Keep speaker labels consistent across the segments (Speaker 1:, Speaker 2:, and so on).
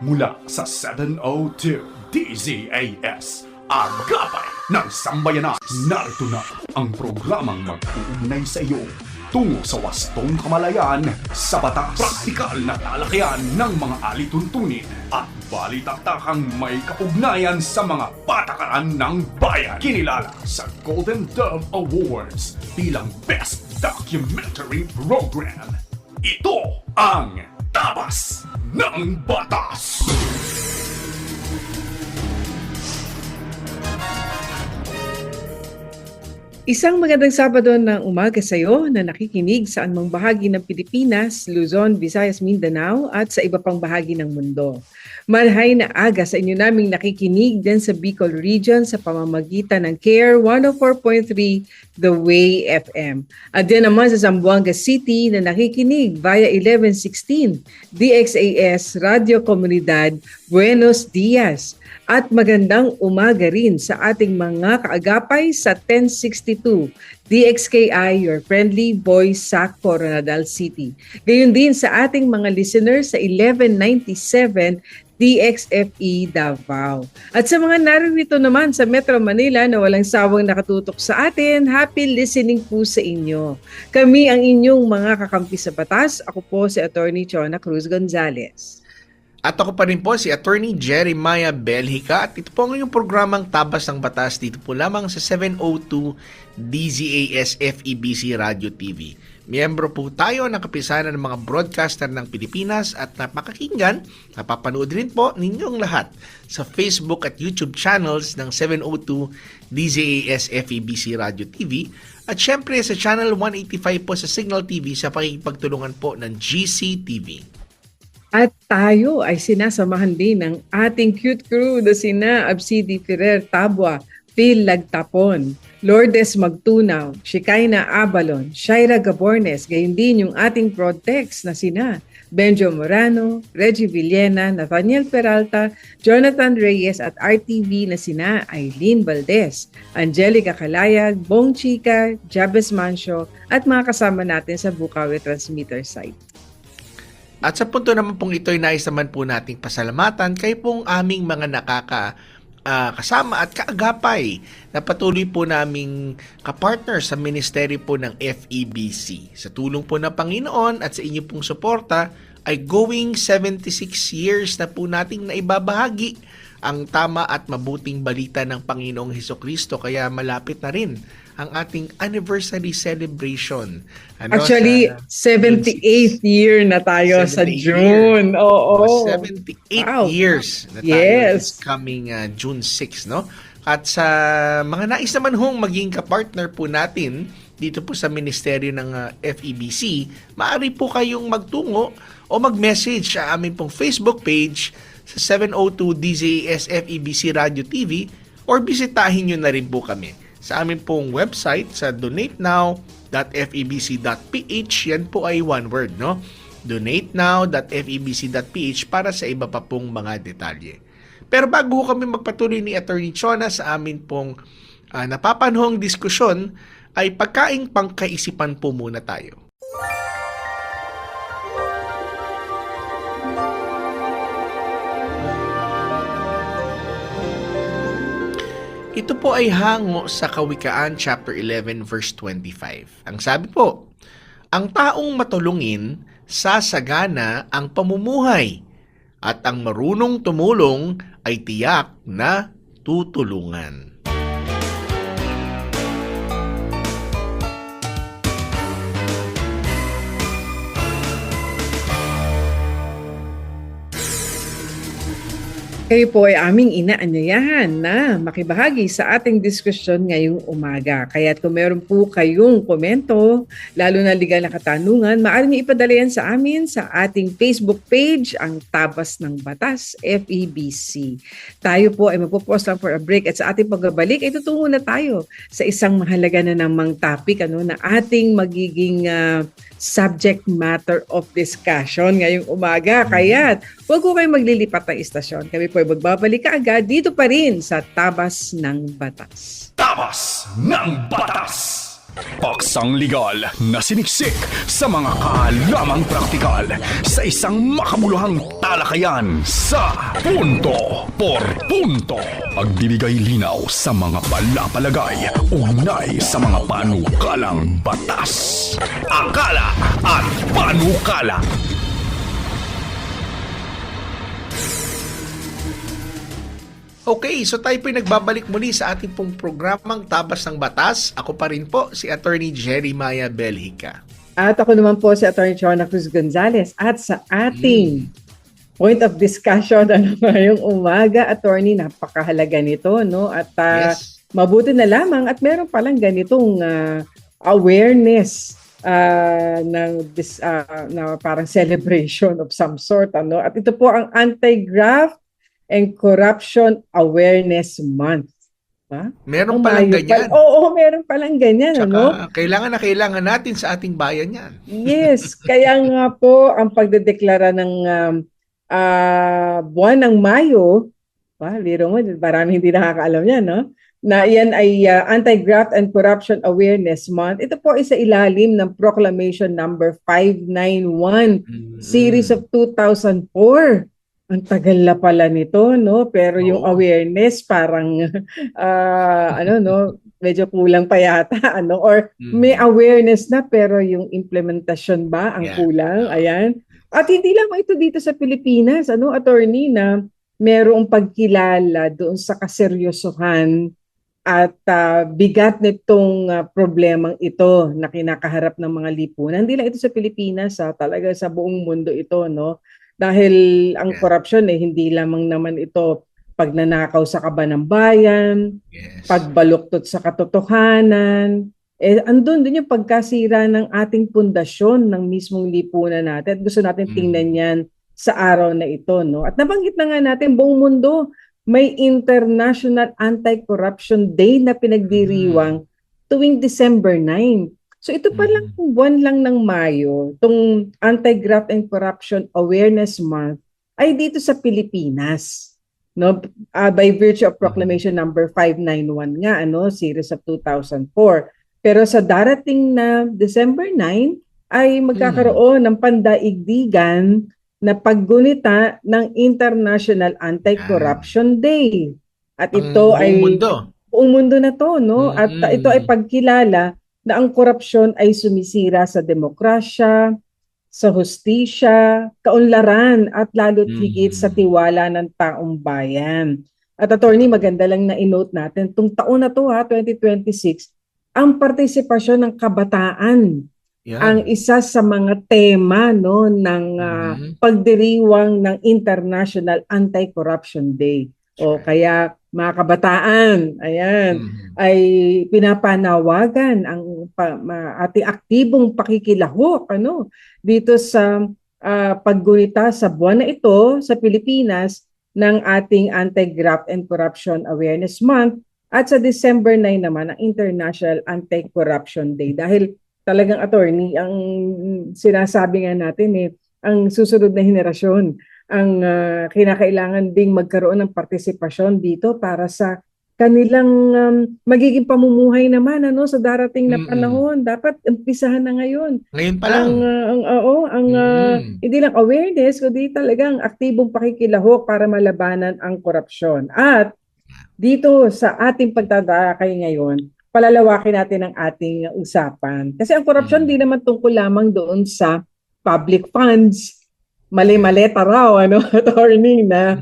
Speaker 1: Mula sa 702 DZAS, Agapay ng Sambayanan. Narito na ang programang mag-uugnay sa iyo tungo sa wastong kamalayan sa batas. Praktikal na talakayan ng mga alituntunin at balitaktakang may kaugnayan sa mga patakaran ng bayan. Kinilala sa Golden Dove Awards bilang Best Documentary Program. Ito ang Tabas ng Batas!
Speaker 2: Isang magandang Sabado ng umaga sa iyo na nakikinig sa anumang bahagi ng Pilipinas, Luzon, Visayas, Mindanao at sa iba pang bahagi ng mundo. Malhay na aga sa inyo naming nakikinig din sa Bicol Region sa pamamagitan ng CARE 104.3 The Way FM. At din naman sa Zamboanga City na nakikinig via 1116 DXAS Radio Comunidad Buenos Dias. At magandang umaga rin sa ating mga kaagapay sa 1062 DXKI, your friendly voice sa Coronadal City. Gayon din sa ating mga listeners sa 1197 DXFE Davao. At sa mga narito naman sa Metro Manila na walang sawang nakatutok sa atin, happy listening po sa inyo. Kami ang inyong mga kakampi sa batas. Ako po si Attorney Chona Cruz Gonzalez.
Speaker 3: At ako pa rin po si Attorney Jeremiah Belhica at ito po ang inyong programang Tabas ng Batas dito po lamang sa 702 DZAS FEBC Radio TV. Miyembro po tayo ng kapisanan ng mga broadcaster ng Pilipinas at napakakinggan, napapanood rin po ninyong lahat sa Facebook at YouTube channels ng 702 DZAS FEBC Radio TV at syempre sa Channel 185 po sa Signal TV sa pakikipagtulungan po ng GCTV.
Speaker 2: At tayo ay sinasamahan din ng ating cute crew na sina Absidi Ferrer Tabua, Phil Lagtapon, Lourdes Magtunaw, Shikaina Abalon, Shaira Gabornes, gayon din yung ating Protex na sina Benjo Morano, Reggie Villena, Nathaniel Peralta, Jonathan Reyes at RTV na sina Aileen Valdez, Angelica Calayag, Bong Chica, Jabez Mancio at mga kasama natin sa Bukawi Transmitter site.
Speaker 3: At sa punto naman pong ito ay nais naman po nating pasalamatan kay pong aming mga kasama at kaagapay na patuloy po naming kapartner sa Ministeryo po ng FEBC. Sa tulong po ng Panginoon at sa inyo pong suporta ay going 76 years na po nating naibabahagi ang tama at mabuting balita ng Panginoong Hesukristo. Kaya malapit na rin ang ating anniversary celebration.
Speaker 2: Actually, 78th year na tayo sa June. Oo.
Speaker 3: 78 years na tayo.
Speaker 2: Yes.
Speaker 3: Coming June 6, no? At sa mga nais naman hong maging kapartner po natin dito po sa Ministeryo ng FEBC, maaari po kayong magtungo o mag-message sa aming pong Facebook page sa 702 DZAS FEBC Radio TV or bisitahin nyo na rin po kami sa aming pong website sa donatenow.febc.ph. Yan po ay one word, no? donatenow.febc.ph para sa iba pa pong mga detalye. Pero bago kami magpatuloy ni Attorney Chona sa amin pong napapanahong diskusyon, ay pagkaing pangkaisipan po muna tayo. Ito po ay hango sa Kawikaan chapter 11 verse 25. Ang sabi po, ang taong matulungin sasagana ang pamumuhay at ang marunong tumulong ay tiyak na tutulungan.
Speaker 2: Kayo po ay aming inaanyayahan na makibahagi sa ating diskusyon ngayong umaga. Kaya kung meron po kayong komento, lalo na legal na katanungan, maaari niyo ipadala yan sa amin sa ating Facebook page, ang Tabas ng Batas, FEBC. Tayo po ay magpo-pause lang for a break at sa ating pagbabalik ay tutungo na tayo sa isang mahalaga na namang topic na ating magiging subject matter of discussion ngayong umaga. Kaya huwag ko kayong maglilipat ng istasyon. Kami po ay magbabalik kaagad dito pa rin sa Tabas ng Batas.
Speaker 1: Tabas ng Batas! Paksang legal na siniksik sa mga kaalamang praktikal sa isang makabuluhang talakayan sa Punto por Punto. Pagbibigay linaw sa mga palapalagay ugnay sa mga panukalang batas. Akala at panukala.
Speaker 3: Okay, so tayo po'y nagbabalik muli sa ating pong programang Tabas ng Batas. Ako pa rin po si Attorney Jeremiah Belhica.
Speaker 2: At ako naman po si Atty. Chona Cruz Gonzalez. At sa ating point of discussion ngayong umaga, Attorney, napakahalaga nito, no? At
Speaker 3: Yes.
Speaker 2: mabuti na lamang at meron palang ganitong awareness na parang celebration of some sort, ano? At ito po ang Anti-Graft and Corruption Awareness Month. Ha?
Speaker 3: Meron palang ganyan.
Speaker 2: Oo, meron palang ganyan.
Speaker 3: Tsaka,
Speaker 2: ano?
Speaker 3: kailangan natin sa ating bayan yan.
Speaker 2: Yes, kaya nga po ang pagdedeklara ng buwan ng Mayo, liro mo, marami hindi nakakaalam yan, no? Na yan ay Anti-Graft and Corruption Awareness Month. Ito po ay sa ilalim ng Proclamation number 591, Series of 2004. Ang tagal na pala nito, no? Pero yung awareness parang medyo kulang pa yata, ano? Or may awareness na pero yung implementasyon ba ang kulang? Ayan. At hindi lang ito dito sa Pilipinas, ano, Attorney, na merong pagkilala doon sa kaseryosohan at bigat nitong problemang ito na kinakaharap ng mga lipunan. Hindi lang ito sa Pilipinas, talaga sa buong mundo ito, no? Dahil ang korupsyon hindi lamang naman ito pagnanakaw sa kaban ng bayan, pagbaluktot sa katotohanan, andun din yung pagkasira ng ating pundasyon ng mismong lipunan natin. At gusto natin tingnan yan sa araw na ito, no? At nabanggit na nga natin, buong mundo may International Anti-Corruption Day na pinagdiriwang tuwing December 9. So ito pa lang buwan lang ng Mayo, itong Anti-Graft and Corruption Awareness Month ay dito sa Pilipinas, no? By virtue of Proclamation number 591 nga, ano, Series of 2004. Pero sa darating na December 9 ay magkakaroon ng pandaigdigan na paggunita ng International Anti-Corruption Day. At ito ay buong mundo na to, no? At ito ay pagkilala na ang korupsyon ay sumisira sa demokrasya, sa hustisya, kaunlaran at lalo't higit sa tiwala ng taong bayan. At Attorney, maganda lang na i-note natin, itong taon na to 2026, ang partisipasyon ng kabataan ang isa sa mga tema, no, ng pagdiriwang ng International Anti-Corruption Day. O kaya mga kabataan, ayan, ay pinapanawagan ang ating aktibong pakikilahok, ano, dito sa paggunita sa buwan na ito sa Pilipinas ng ating Anti-Graft and Corruption Awareness Month at sa December 9 naman ang International Anti-Corruption Day. Dahil talagang, Attorney, ang sinasabi nga natin ang susunod na henerasyon ang kinakailangan ding magkaroon ng partisipasyon dito para sa kanilang magiging pamumuhay naman, ano, sa darating na panahon. Dapat umpisahan na ngayon.
Speaker 3: Ngayon pa lang.
Speaker 2: Hindi lang awareness, kundi talagang aktibong pakikilahok para malabanan ang korupsyon. At dito sa ating pagtatalakay ngayon, palalawakin natin ang ating usapan. Kasi ang korupsyon di naman tungkol lamang doon sa public funds, mali-maleta raw, ano, Attorney, na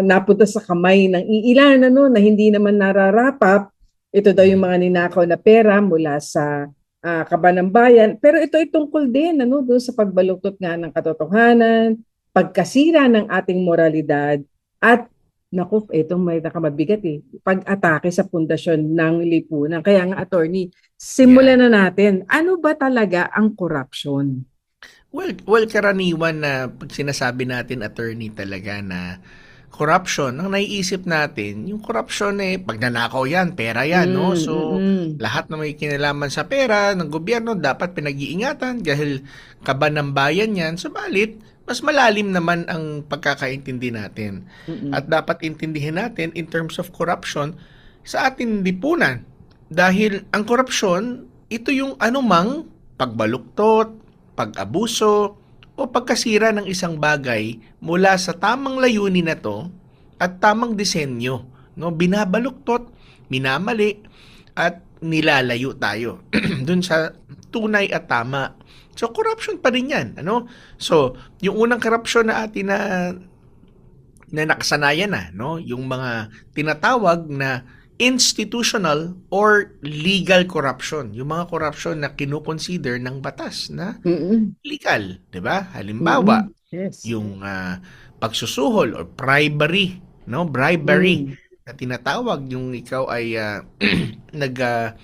Speaker 2: napunta sa kamay ng iilan, ano, na hindi naman nararapap. Ito daw yung mga ninakaw na pera mula sa kaban ng bayan. Pero ito ay tungkol din, ano, doon sa pagbaluktot nga ng katotohanan, pagkasira ng ating moralidad, at naku, itong may nakamabigat pag-atake sa pundasyon ng lipunan. Kaya nga, Attorney, simulan na natin. Ano ba talaga ang corruption?
Speaker 3: Well, karaniwan na pag sinasabi natin, Attorney, talaga na corruption, ang naiisip natin, yung corruption pagnanakaw yan, pera yan, no? So, lahat na may kinalaman sa pera ng gobyerno dapat pinag-iingatan dahil kaban ng bayan yan. Subalit, mas malalim naman ang pagkakaintindi natin. At dapat intindihin natin in terms of corruption sa ating lipunan. Dahil ang korupsyon, ito yung anumang pagbaluktot, pag-abuso, o pagkasira ng isang bagay mula sa tamang layunin na to at tamang disenyo. No? Binabaluktot, minamali, at nilalayo tayo dun sa tunay at tama. So, corruption pa rin yan. Ano? So, yung unang corruption na atin na nakasanayan na, no? Yung mga tinatawag na institutional or legal corruption. Yung mga corruption na kino-consider ng batas na
Speaker 2: Mm-mm.
Speaker 3: legal, 'di ba? Halimbawa,
Speaker 2: Yes.
Speaker 3: yung pagsusuhol or bribery, no? Bribery
Speaker 2: Mm.
Speaker 3: na tinatawag yung ikaw ay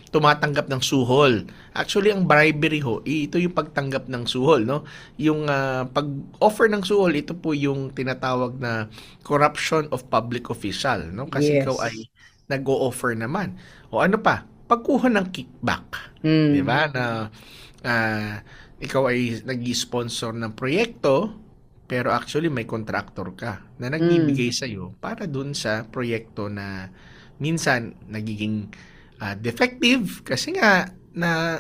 Speaker 3: tumatanggap ng suhol. Actually, ang bribery ho, ito yung pagtanggap ng suhol, no? Yung pag-offer ng suhol, ito po yung tinatawag na corruption of public official, no? Kasi ikaw
Speaker 2: Yes.
Speaker 3: ay nag-o-offer naman. O ano pa? Pagkuha ng kickback, 'di
Speaker 2: Mm.
Speaker 3: ba? Na ikaw ay nag-sponsor ng proyekto, pero actually may contractor ka na nagbibigay sa iyo para dun sa proyekto na minsan nagiging defective kasi nga na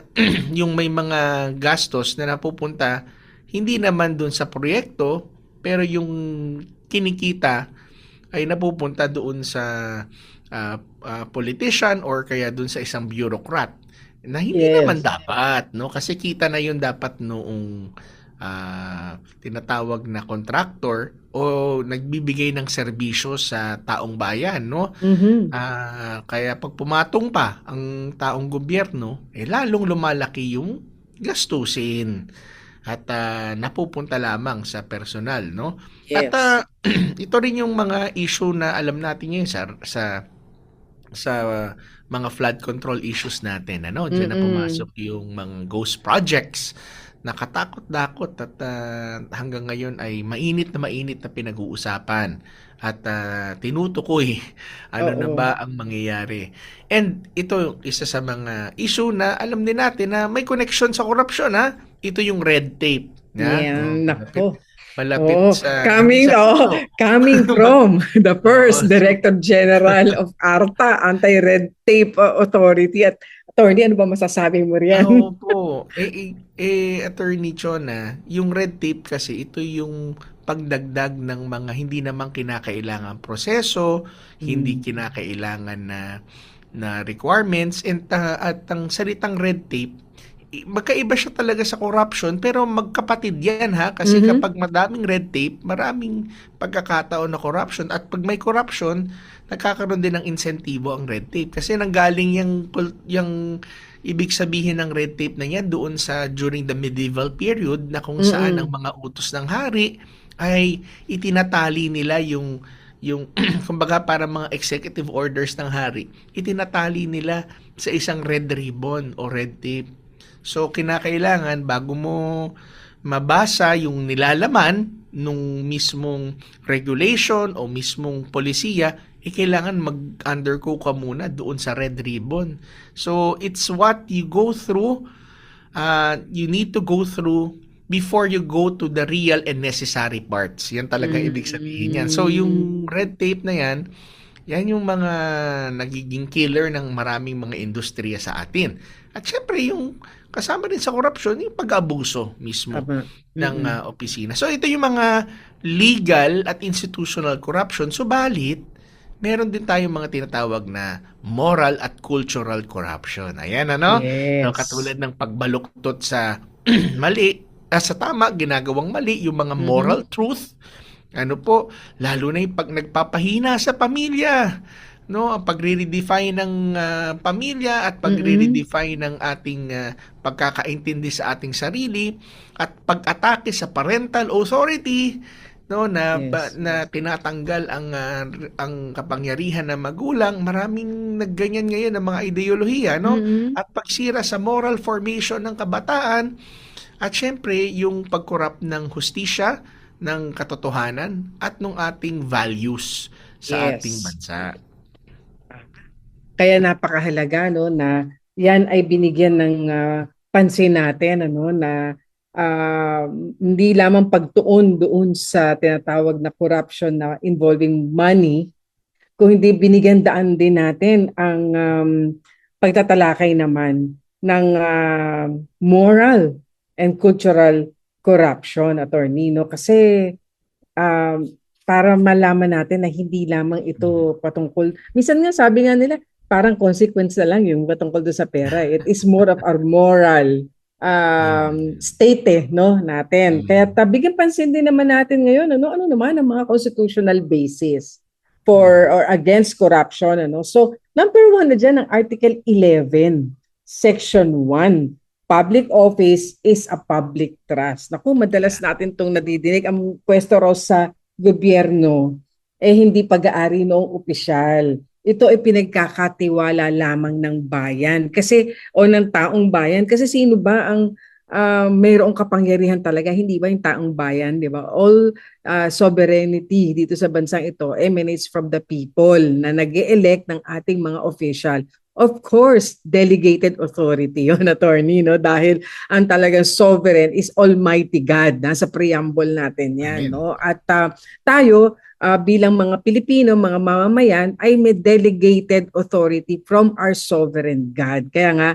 Speaker 3: yung may mga gastos na napupunta hindi naman dun sa proyekto, pero yung kinikita ay napupunta doon sa politician or kaya doon sa isang bureaucrat na hindi
Speaker 2: Yes.
Speaker 3: naman dapat, no? Kasi kita na yun dapat noong tinatawag na contractor o nagbibigay ng serbisyo sa taong bayan, no?
Speaker 2: Mhm.
Speaker 3: Kaya pag pumatong pa ang taong gobyerno, lalong lumalaki yung gastusin at napupunta lamang sa personal, no? At
Speaker 2: Yes.
Speaker 3: ito rin yung mga issue na alam natin ngayon sa mga flood control issues natin, ano? Diyan na pumasok yung mga ghost projects na katakot-dakot at hanggang ngayon ay mainit na pinag-uusapan at tinutukoy ano na
Speaker 2: Oo.
Speaker 3: ba ang mangyayari. And ito yung isa sa mga issue na alam din natin na may connection sa korupsyon, ha? Ito yung red tape.
Speaker 2: Yan, nako.
Speaker 3: Malapit
Speaker 2: Oh,
Speaker 3: sa
Speaker 2: coming
Speaker 3: sa puso.
Speaker 2: coming from the first
Speaker 3: Oo.
Speaker 2: Director General of ARTA, Anti-Red Tape Authority. At attorney, ano ba masasabi mo riyan?
Speaker 3: Opo. Attorney Chona, yung red tape kasi ito yung pagdagdag ng mga hindi naman kinakailangan proseso, hindi kinakailangan na requirements, and at ang salitang red tape, magkaiba siya talaga sa corruption, pero magkapatid yan, ha, kasi kapag madaming red tape, maraming pagkakataon na corruption, at pag may corruption, nagkakaroon din ng insentibo ang red tape kasi nanggaling yung ibig sabihin ng red tape na yan doon sa during the medieval period na kung saan ang mga utos ng hari ay itinatali nila yung kumbaga para mga executive orders ng hari, itinatali nila sa isang red ribbon o red tape. So, kinakailangan bago mo mabasa yung nilalaman nung mismong regulation o mismong polisiya, kailangan mag-undergo ka muna doon sa red ribbon. So, it's what you go through, you need to go through before you go to the real and necessary parts. Yan talaga ibig sabihin yan. So, yung red tape na yan yung mga nagiging killer ng maraming mga industriya sa atin. At syempre, yung kasama din sa korupsyon, yung pag-abuso mismo ng opisina. So, ito yung mga legal at institutional corruption. Subalit, meron din tayong mga tinatawag na moral at cultural corruption. Ayan, ano?
Speaker 2: Yes.
Speaker 3: So, katulad ng pagbaluktot sa mali, sa tama, ginagawang mali, yung mga moral truth, ano po, lalo na yung pag nagpapahina sa pamilya, no, ang pagre-redefine ng pamilya at pagre-redefine ng ating pagkakaintindi sa ating sarili at pag-atake sa parental authority, no, na na tinatanggal ang kapangyarihan ng magulang. Maraming nagganyan ngayon ng mga ideolohiya, no, at pagsira sa moral formation ng kabataan at syempre yung pagkorrupt ng hustisya, ng katotohanan at ng ating values sa ating bansa.
Speaker 2: Kaya napakahalaga, no, na yan ay binigyan ng pansin natin, ano, na hindi lamang pagtuon doon sa tinatawag na corruption na involving money, kung hindi binigyan daan din natin ang pagtatalakay naman ng moral and cultural corruption, attorney, no? Kasi um, para malaman natin na hindi lamang ito patungkol, minsan nga sabi nga nila, parang consequence na lang yung patungkol doon sa pera. It is more of our moral state no, natin. Kaya bigyan pansin din naman natin ngayon, ano naman ang mga constitutional basis for or against corruption. So, number 1 na dyan ang Article 11, Section 1. Public office is a public trust. Naku, madalas natin itong nadidinig. Ang pwesto raw sa gobyerno, hindi pag-aari noong opisyal. Ito ay pinagkakatiwala lamang ng bayan. Kasi, o ng taong bayan. Kasi sino ba ang mayroong kapangyarihan talaga? Hindi ba yung taong bayan? Di ba? All sovereignty dito sa bansang ito emanates from the people na nag-e-elect ng ating mga official. Of course, delegated authority yun, attorney, no? Dahil ang talagang sovereign is Almighty God. Nasa preamble natin yan, no? At tayo, bilang mga Pilipino, mga mamamayan, ay may delegated authority from our sovereign God. Kaya nga,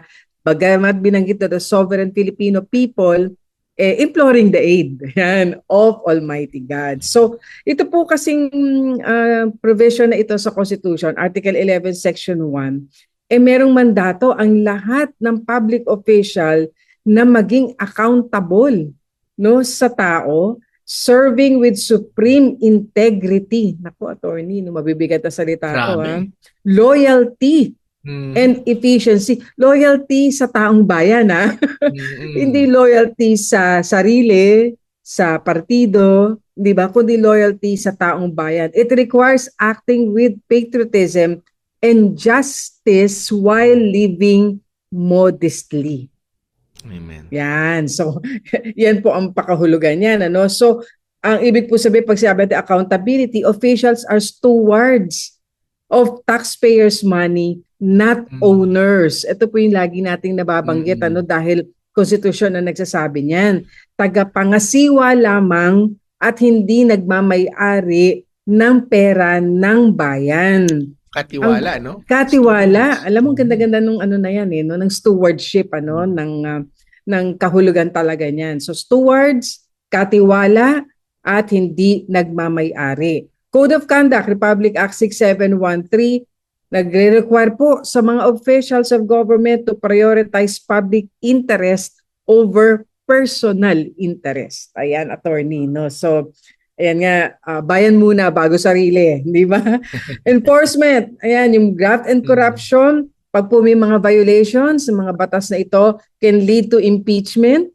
Speaker 2: bagamat binanggit na the sovereign Filipino people, imploring the aid yan, of Almighty God. So, ito po kasing provision na ito sa Constitution, Article 11, Section 1, merong mandato ang lahat ng public official na maging accountable, no, sa tao, serving with supreme integrity. Naku, attorney, no, mabibigat na salita ko. Loyalty and efficiency. Loyalty sa taong bayan, ha? Hindi loyalty sa sarili, sa partido, di ba? Kundi loyalty sa taong bayan. It requires acting with patriotism and justice while living modestly.
Speaker 3: Amen.
Speaker 2: Yan. So, yan po ang pakahulugan yan. So, ang ibig po sabihin, pag sinabi natin accountability, officials are stewards of taxpayers' money, not owners. Ito po yung lagi nating nababanggit, dahil konstitusyon na nagsasabi niyan. Tagapangasiwa lamang at hindi nagmamay-ari ng pera ng bayan.
Speaker 3: Katiwala, no?
Speaker 2: Katiwala. Alam mo, ganda-ganda nung na yan, no? Ng stewardship, ng kahulugan talaga niyan. So, stewards, katiwala, at hindi nagmamay-ari. Code of Conduct, Republic Act 6713, nagre-require po sa mga officials of government to prioritize public interest over personal interest. Ayan, attorney, no? So, ayan nga, bayan muna bago sarili, di ba? Enforcement, ayan, yung graft and corruption, pag po may mga violations, mga batas na ito can lead to impeachment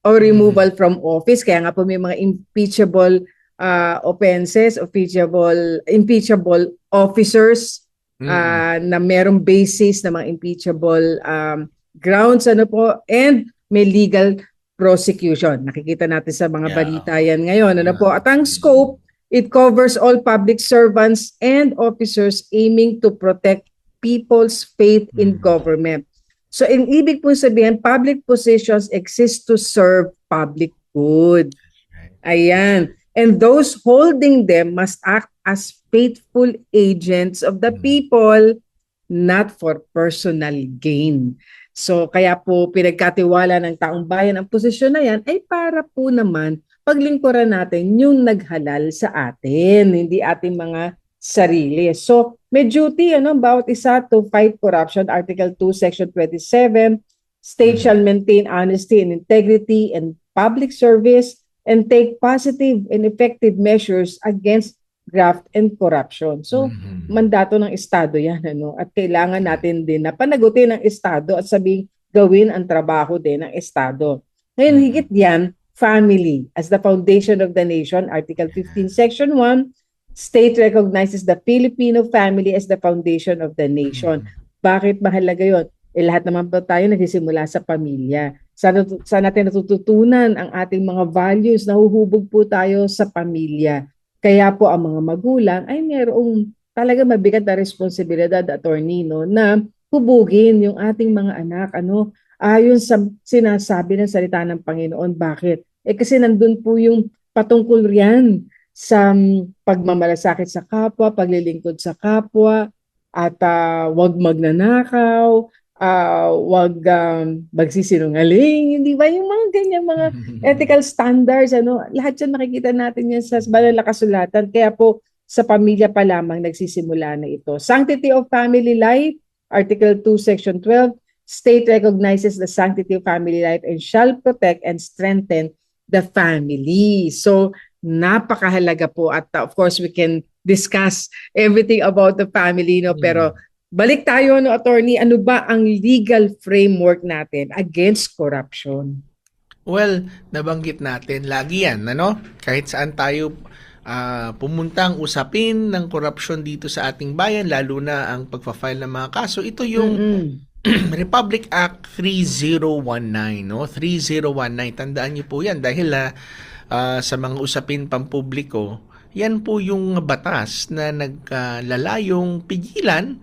Speaker 2: or removal from office. Kaya nga po may mga impeachable offenses, impeachable officers na merong basis na mga impeachable grounds, and may legal prosecution. Nakikita natin sa mga balita yan ngayon. At ang scope, it covers all public servants and officers aiming to protect people's faith in government. So, ang ibig po sabihin, public positions exist to serve public good. Ayan. And those holding them must act as faithful agents of the people, not for personal gain. So kaya po pinagkatiwala ng taong bayan ang posisyon na yan ay para po naman paglingkuran natin yung naghalal sa atin, hindi ating mga sarili. So may duty bawat isa to fight corruption. Article 2, Section 27, state shall maintain honesty and integrity and public service and take positive and effective measures against graft and corruption. So, mandato ng Estado yan. At kailangan natin din na panagutin ng Estado at sabing gawin ang trabaho din ng Estado. Ngayon, higit yan, family as the foundation of the nation. Article 15, Section 1, state recognizes the Filipino family as the foundation of the nation. Bakit mahalaga yun? Lahat naman po tayo nagsisimula sa pamilya. Saan natin natututunan ang ating mga values? Nahuhubog po tayo sa pamilya. Kaya po ang mga magulang ay mayroong talaga mabigat na responsibilidad, attorney, na hubugin yung ating mga anak. Ayon sa sinasabi ng salita ng Panginoon. Bakit? Kasi nandun po yung patungkol riyan sa pagmamalasakit sa kapwa, paglilingkod sa kapwa, at wag magnanakaw, wag magsisinungaling, hindi ba? Yung mga ganyan, mga ethical standards, ano, lahat yan makikita natin yan sa banal na kasulatan. Kaya po, sa pamilya pa lamang nagsisimula na ito. Sanctity of family life, Article 2, Section 12, state recognizes the sanctity of family life and shall protect and strengthen the family. So, napakahalaga po at of course we can discuss everything about the family, no, pero balik tayo, no, attorney, ano ba ang legal framework natin against corruption?
Speaker 3: Well, nabanggit natin lagi yan, ano? Kahit saan tayo pumuntang usapin ng korupsyon dito sa ating bayan, lalo na ang pagpa-file ng mga kaso. Ito yung Republic Act 3019, no? 3019. Tandaan niyo po 'yan dahil sa mga usapin pampubliko, yan po yung batas na naglalayong pigilan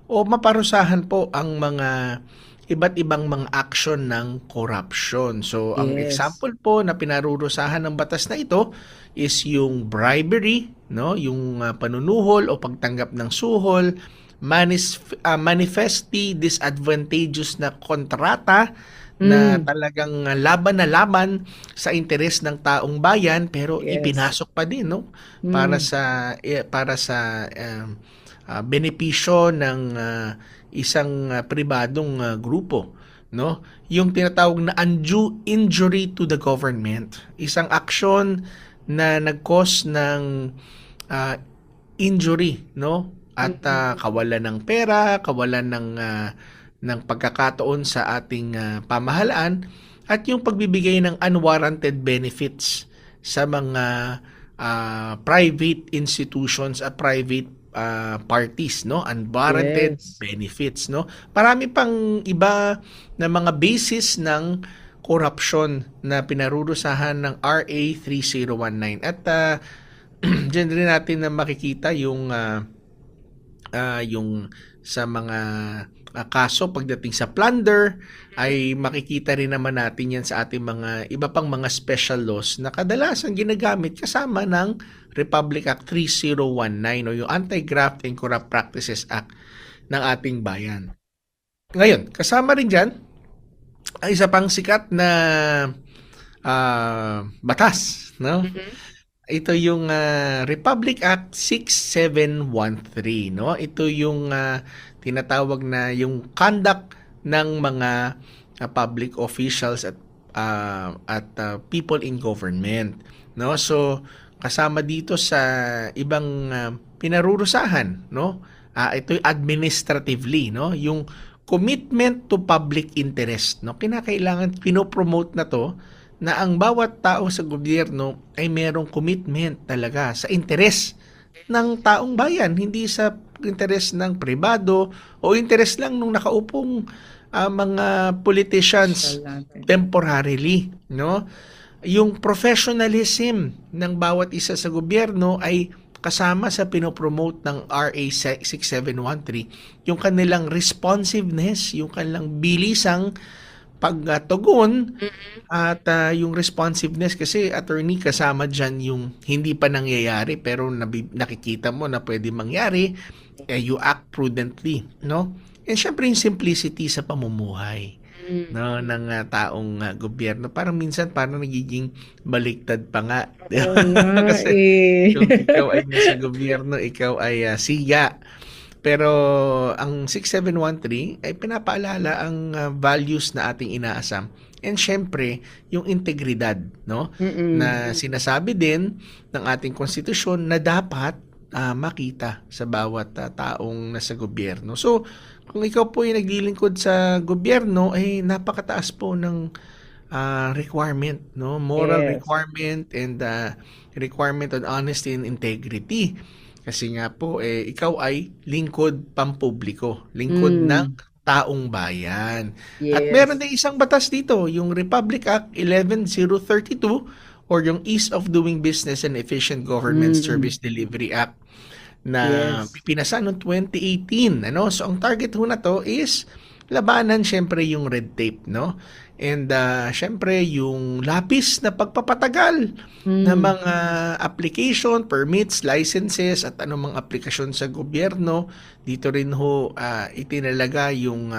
Speaker 3: o maparusahan po ang mga iba't ibang mga action ng corruption. So, ang
Speaker 2: Yes.
Speaker 3: example po na pinarurusahan ng batas na ito is yung bribery, no? Yung panunuhol o pagtanggap ng suhol, manifestly disadvantageous na kontrata na talagang laban na laban sa interes ng taong bayan pero
Speaker 2: Yes.
Speaker 3: ipinasok pa din, no? Para sa benepisyo ng isang pribadong grupo, no? Yung tinatawag na undue injury to the government, isang aksyon na nag-cause ng injury, no? At kawalan ng pera, kawalan ng pagkakataon sa ating pamahalaan at yung pagbibigay ng unwarranted benefits sa mga private institutions at private parties, no? Unwarranted
Speaker 2: Yes.
Speaker 3: benefits, no? Marami pang iba na mga basis ng corruption na pinarurusahan ng RA 3019 at diyan rin natin na makikita yung sa mga kaso pagdating sa plunder ay makikita rin naman natin yan sa ating mga iba pang mga special laws na kadalasan ginagamit kasama ng Republic Act 3019 o yung Anti-Graft and Corrupt Practices Act ng ating bayan. Ngayon, kasama rin dyan ang isa pang sikat na batas, no? Ito yung Republic Act 6713, no? Ito yung tinatawag na yung conduct ng mga public officials at people in government, no? So kasama dito sa ibang pinarurusahan, no? Ito yung administratively, no? Yung commitment to public interest, no? Kinakailangan pinopromote na to na ang bawat tao sa gobyerno ay merong commitment talaga sa interes ng taong bayan, hindi sa interes ng pribado o interes lang nung nakaupong mga politicians temporarily, no? Yung professionalism ng bawat isa sa gobyerno ay kasama sa pinopromote ng RA 6713, yung kanilang responsiveness, yung kanilang bilisang pagtugon at yung responsiveness kasi attorney kasama dyan yung hindi pa nangyayari pero nakikita mo na pwede mangyari, you act prudently, no? And syempre yung simplicity sa pamumuhay, no, ng taong gobyerno. Parang minsan parang nagiging baliktad pa nga. Kasi yung ikaw ay nasa gobyerno, ikaw ay siya. Pero ang 6713 ay pinapaalala ang values na ating inaasam. And syempre, yung integridad, no? Na sinasabi din ng ating konstitusyon na dapat makita sa bawat taong nasa gobyerno. So, kung ikaw po ay naglilingkod sa gobyerno, ay napakataas po ng requirement, no? Moral requirement and requirement on honesty and integrity. Kasi nga po, ikaw ay lingkod pampubliko, lingkod ng taong bayan.
Speaker 2: Yes.
Speaker 3: At meron din isang batas dito, yung Republic Act 11032 or yung Ease of Doing Business and Efficient Government Service Delivery Act na pinasa noong 2018. Ano? So, ang target ho na to is labanan syempre yung red tape, no? And syempre yung lapis na pagpapatagal ng mga application, permits, licenses at anumang aplikasyon sa gobyerno. Dito rin ho itinalaga yung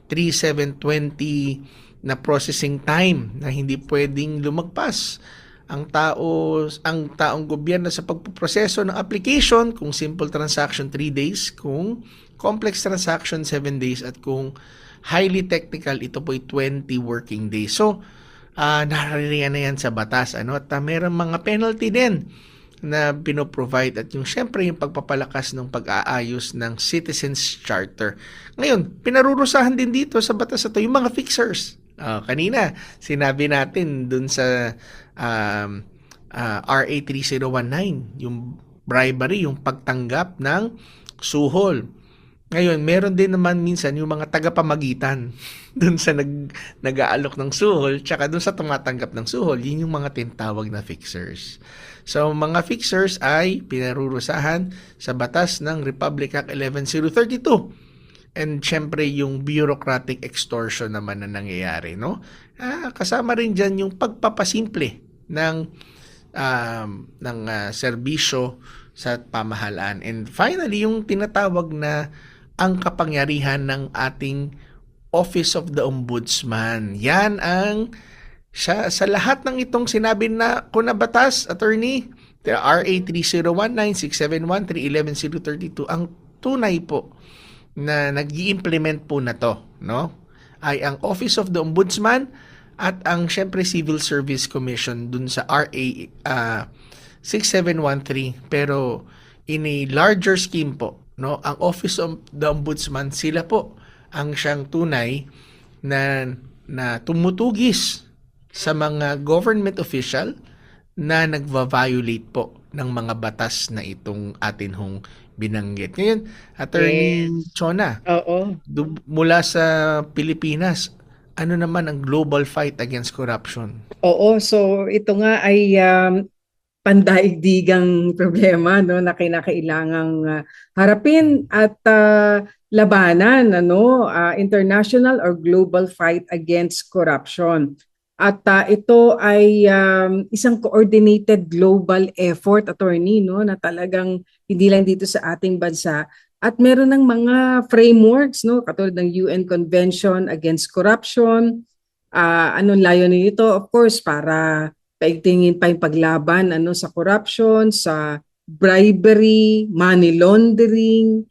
Speaker 3: 3720 na processing time na hindi pwedeng lumagpas ang taong gobyerno sa pagpoproseso ng application. Kung simple transaction 3 days, kung complex transaction 7 days, at kung highly technical ito po 20 working days. So naririyan na yan sa batas, at meron mga penalty din na pinoprovide, at syempre yung pagpapalakas ng pag-aayos ng Citizens Charter. Ngayon, pinarurusahan din dito sa batas ito yung mga fixers. Kanina sinabi natin dun sa RA 3019, yung bribery, yung pagtanggap ng suhol. Ngayon, meron din naman minsan yung mga tagapamagitan dun sa nag-aalok ng suhol tsaka dun sa tumatanggap ng suhol. Yun yung mga tinatawag na fixers. So, mga fixers ay pinarurusahan sa batas ng Republic Act 11032. And syempre yung bureaucratic extortion naman na nangyayari, no? Kasama rin dyan yung pagpapasimple ng serbisyo sa pamahalaan. And finally, yung tinatawag na ang kapangyarihan ng ating Office of the Ombudsman. Yan ang sa lahat ng itong sinabi na ko na batas, attorney, the RA 3019, 671, 311, 032, ang tunay po na nag-i-implement po na to, no? Ay ang Office of the Ombudsman at ang syempre Civil Service Commission dun sa RA 6713, pero in a larger scheme po, no? Ang Office of the Ombudsman, sila po ang siyang tunay na tumutugis sa mga government official na nagva-violate po ng mga batas na itong atin hong binanggit. Ngayon, Attorney Chona, mula sa Pilipinas, ano naman ang global fight against corruption?
Speaker 2: Oo, so ito nga ay pandaigdigang problema, no, na kinakailangang harapin at labanan, international or global fight against corruption. At ito ay isang coordinated global effort, attorney, no, na talagang hindi lang dito sa ating bansa. At meron ng mga frameworks, no, katulad ng UN Convention Against Corruption. Anong layunin nito? Of course, para paigtingin pa yung paglaban sa corruption, sa bribery, money laundering.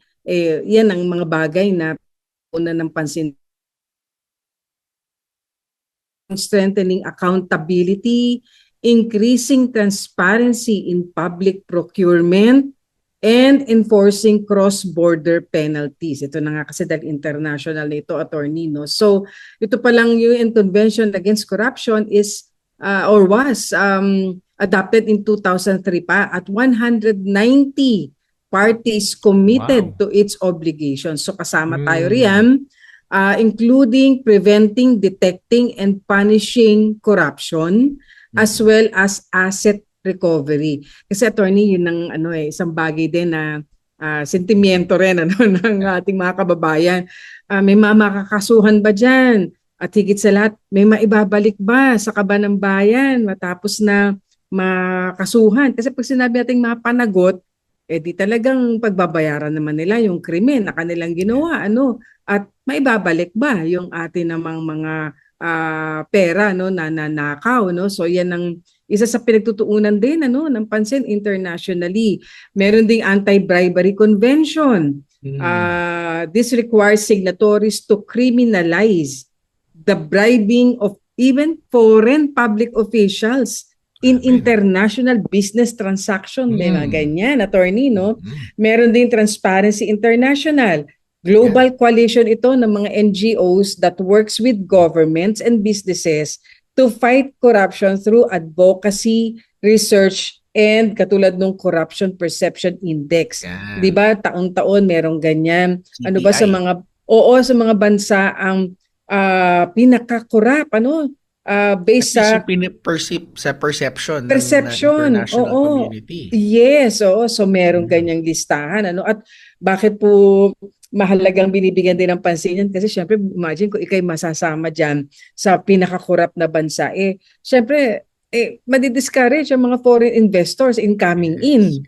Speaker 2: Yan ang mga bagay na una ng pansin. Strengthening accountability, increasing transparency in public procurement, and enforcing cross-border penalties. Ito na nga kasi dahil international na ito, attorney, no? So, ito palang UN Convention Against Corruption is or was adopted in 2003 pa at 190 parties committed to its obligations. So, kasama tayo riyan. Including preventing, detecting, and punishing corruption, as well as asset recovery. Kasi attorney, yun ang isang bagay din na sentimiento rin ng ating mga kababayan. May makakasuhan ba dyan? At higit sa lahat, may maibabalik ba sa kaba ng bayan matapos na makasuhan? Kasi pag sinabi nating mapanagot, di talagang pagbabayaran naman nila yung krimen na kanilang ginawa. At maibabalik ba yung atin namang mga pera na nanakaw, no? So yan ang isa sa pinagtutuunan din ng pansin internationally. Meron ding anti-bribery convention. This requires signatories to criminalize the bribing of even foreign public officials in international business transaction, mga ganyan, attorney, no? Meron din Transparency International. Global coalition ito ng mga NGOs that works with governments and businesses to fight corruption through advocacy, research, and katulad ng Corruption Perception Index. Yeah. 'Di ba? Taon-taon merong ganyan. CPI. Ano ba sa mga bansa ang pinaka-corrupt, based sa
Speaker 3: perception ng
Speaker 2: international
Speaker 3: community.
Speaker 2: Yes, so merong ganyang listahan, at bakit po mahalagang binibigyan din ng pansin yan? Kasi syempre, imagine kung ikay masasama dyan sa pinaka-corrupt na bansa, syempre madidiscourage ang mga foreign investors in coming in.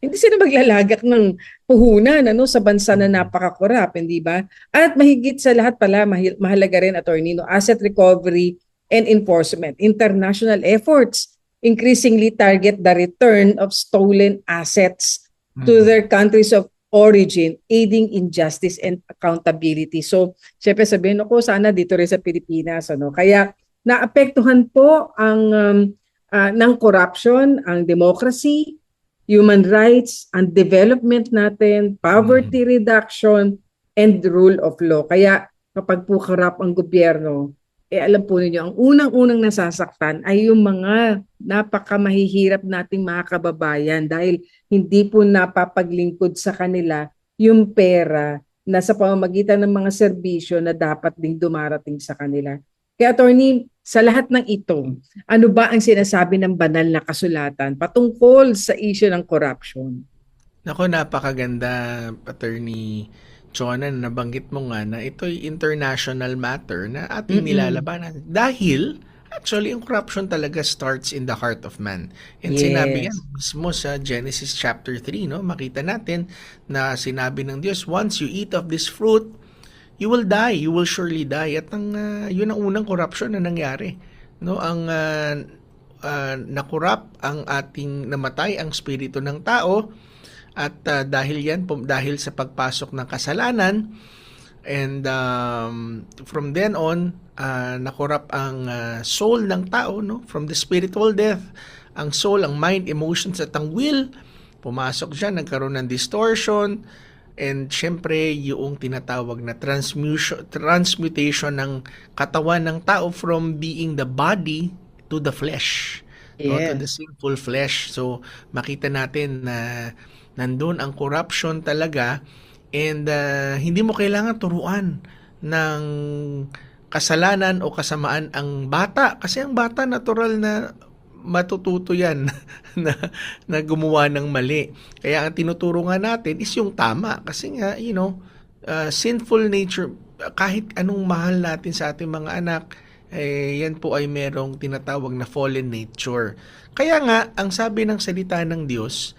Speaker 2: Hindi sila maglalagak ng puhunan sa bansa na napaka-corrupt, hindi ba? At mahigit sa lahat pala, mahalaga rin, attorney, asset recovery and enforcement. International efforts increasingly target the return of stolen assets to their countries of origin, aiding in justice and accountability. So, syempre sabihin ko, sana dito rin sa Pilipinas. Kaya, naapektuhan po ng corruption, ang democracy, human rights, and development natin, poverty reduction, and rule of law. Kaya kapag po corrupt ang gobyerno, alam po ninyo, ang unang-unang nasasaktan ay yung mga napakamahihirap nating mga kababayan dahil hindi po napapaglingkod sa kanila yung pera na sa pamamagitan ng mga serbisyo na dapat ding dumarating sa kanila. Kaya attorney, sa lahat ng ito, ano ba ang sinasabi ng banal na kasulatan patungkol sa issue ng corruption?
Speaker 3: Nako, napakaganda, Attorney Chona, na nabanggit mo nga na ito'y international matter na ating nilalabanan. Dahil, actually, ang corruption talaga starts in the heart of man. And sinabi yan mismo sa Genesis chapter 3, no? Makita natin na sinabi ng Diyos, once you eat of this fruit, you will die, you will surely die. At yun ang unang corruption na nangyari. No, ang nakurap ang namatay ang spirito ng tao at dahil sa pagpasok ng kasalanan, and from then on nakurap ang soul ng tao, no, from the spiritual death, ang soul, ang mind, emotions at ang will pumasok siya, nagkaroon ng distortion. And syempre, yung tinatawag na transmutation ng katawan ng tao from being the body to the flesh, no, to the sinful flesh. So, makita natin na nandun ang corruption talaga, and hindi mo kailangan turuan ng kasalanan o kasamaan ang bata. Kasi ang bata, natural na matututo yan na gumawa ng mali. Kaya ang tinuturo nga natin is yung tama. Kasi nga, sinful nature, kahit anong mahal natin sa ating mga anak, yan po ay merong tinatawag na fallen nature. Kaya nga, ang sabi ng salita ng Diyos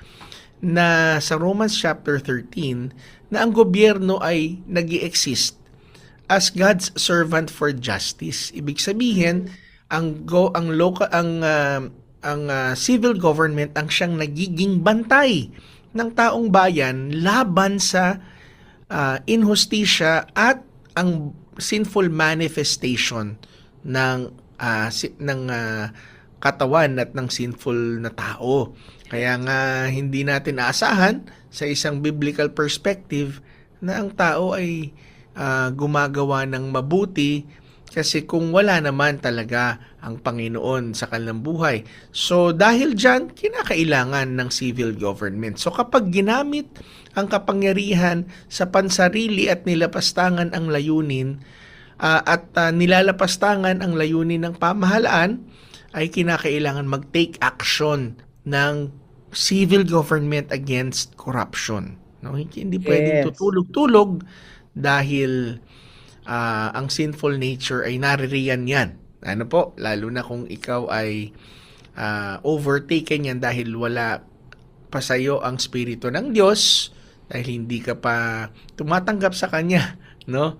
Speaker 3: na sa Romans chapter 13, na ang gobyerno ay nag-i-exist as God's servant for justice. Ibig sabihin, ang civil government ang siyang nagiging bantay ng taong bayan laban sa inhustisya at ang sinful manifestation ng katawan at ng sinful na tao. Kaya nga hindi natin aasahan sa isang biblical perspective na ang tao ay gumagawa ng mabuti, kasi kung wala naman talaga ang Panginoon sa kanilang buhay. So dahil dyan, kinakailangan ng civil government. So kapag ginamit ang kapangyarihan sa pansarili at nilapastangan ang layunin, nilalapastangan ang layunin ng pamahalaan, ay kinakailangan mag-take action ng civil government against corruption. No? Hindi pwedeng tutulog-tulog dahil ang sinful nature ay naririyan yan. Ano po? Lalo na kung ikaw ay overtaken yan dahil wala pa sa'yo ang spirito ng Diyos, dahil hindi ka pa tumatanggap sa Kanya, no?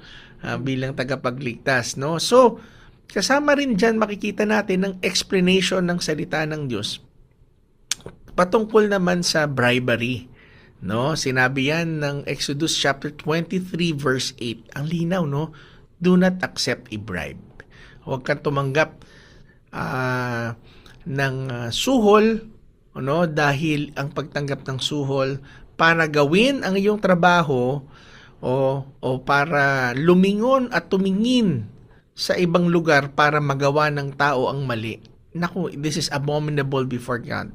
Speaker 3: Bilang tagapagligtas, no? So, kasama rin dyan makikita natin ang explanation ng salita ng Diyos patungkol naman sa bribery. No, sinabi yan ng Exodus chapter 23 verse 8. Ang linaw, no? Do not accept a bribe. Huwag kang tumanggap ng suhol, no? Dahil ang pagtanggap ng suhol para gawin ang iyong trabaho o para lumingon at tumingin sa ibang lugar para magawa ng tao ang mali. Naku, this is abominable before God.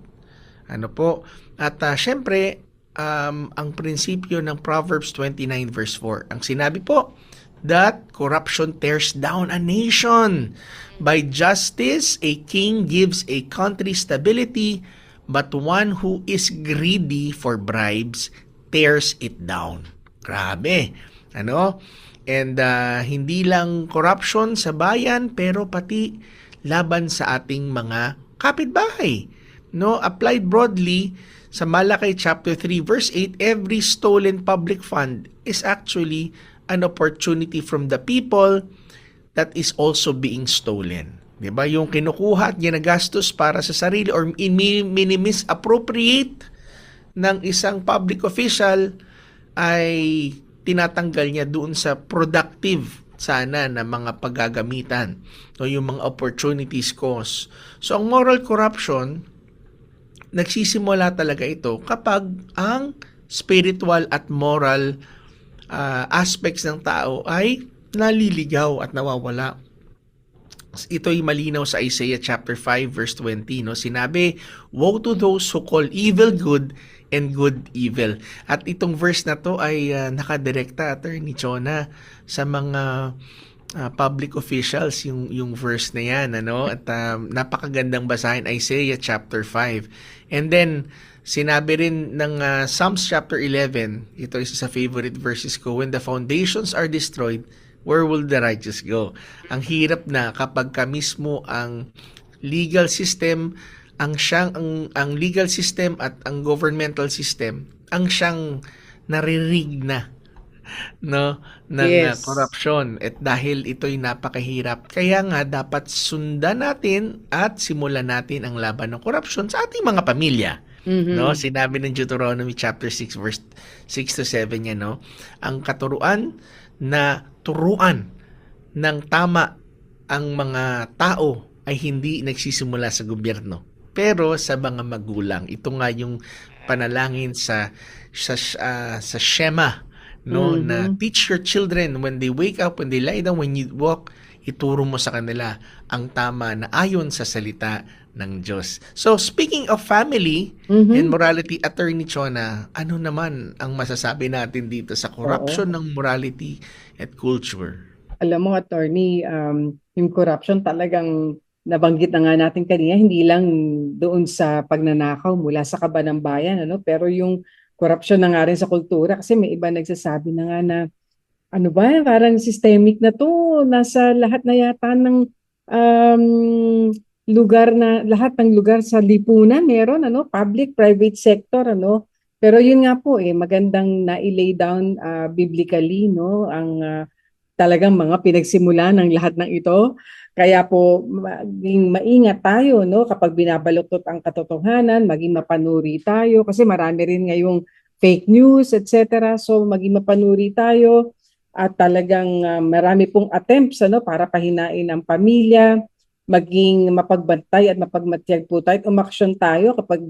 Speaker 3: Ano po? At syempre, ang prinsipyo ng Proverbs 29 verse 4. Ang sinabi po, that corruption tears down a nation. By justice, a king gives a country stability, but one who is greedy for bribes tears it down. Grabe. Ano? And hindi lang corruption sa bayan, pero pati laban sa ating mga kapitbahay. No, applied broadly sa Malakay chapter 3 verse 8, every stolen public fund is actually an opportunity from the people that is also being stolen. 'Di ba? Yung kinukuha at ginagastos para sa sarili or misappropriate ng isang public official ay tinatanggal niya doon sa productive sana na mga paggagamitan o yung mga opportunities cost. So ang moral corruption, nagsisimula talaga ito kapag ang spiritual at moral aspects ng tao ay naliligaw at nawawala. Ito'y malinaw sa Isaiah chapter 5 verse 20, no? Sinabi, "Woe to those who call evil good and good evil." At itong verse na to ay nakadirekta, Attorney Chona, sa mga public officials, yung verse na yan, ano? At napakagandang basahin, Isaiah chapter 5. And then sinabi rin ng Psalms chapter 11, ito isa sa favorite verses ko, "When the foundations are destroyed, where will the righteous go?" Ang hirap na kapag ka mismo ang legal system, ang legal system at ang governmental system ang siyang naririg na, no, ng corruption. At dahil ito'y napakahirap, kaya nga dapat sundan natin at simulan natin ang laban ng corruption sa ating mga pamilya. No, sinabi ng Deuteronomy chapter 6 verse 6 to 7 yan, no, ang katuruan na turuan ng tama ang mga tao ay hindi nagsisimula sa gobyerno, pero sa mga magulang. Ito nga yung panalangin sa Shema, no, na teach your children when they wake up, when they lie down, when you walk, ituro mo sa kanila ang tama na ayon sa salita ng Diyos. So, speaking of family and morality, Attorney Chona, ano naman ang masasabi natin dito sa corruption ng morality at culture?
Speaker 2: Alam mo, Attorney, yung corruption talagang nabanggit na nga natin kanina, hindi lang doon sa pagnanakaw mula sa kaba ng bayan, ano? Pero yung corruption na nga rin sa kultura, kasi may iba nagsasabi na nga na, ano ba, parang systemic na to, nasa lahat na yata ng lahat ng lugar sa lipunan meron, ano, public, private sector, ano. Pero yun nga po, magandang na-lay down biblically, no, ang talagang mga pinagsimula ng lahat ng ito. Kaya po maging maingat tayo, no, kapag binabaluktot ang katotohanan, maging mapanuri tayo kasi marami rin ngayong fake news, etc. So maging mapanuri tayo at talagang marami pong attempts, ano, para pahinain ang pamilya, maging mapagbantay at mapagmatyag po tayo at umaksyon tayo kapag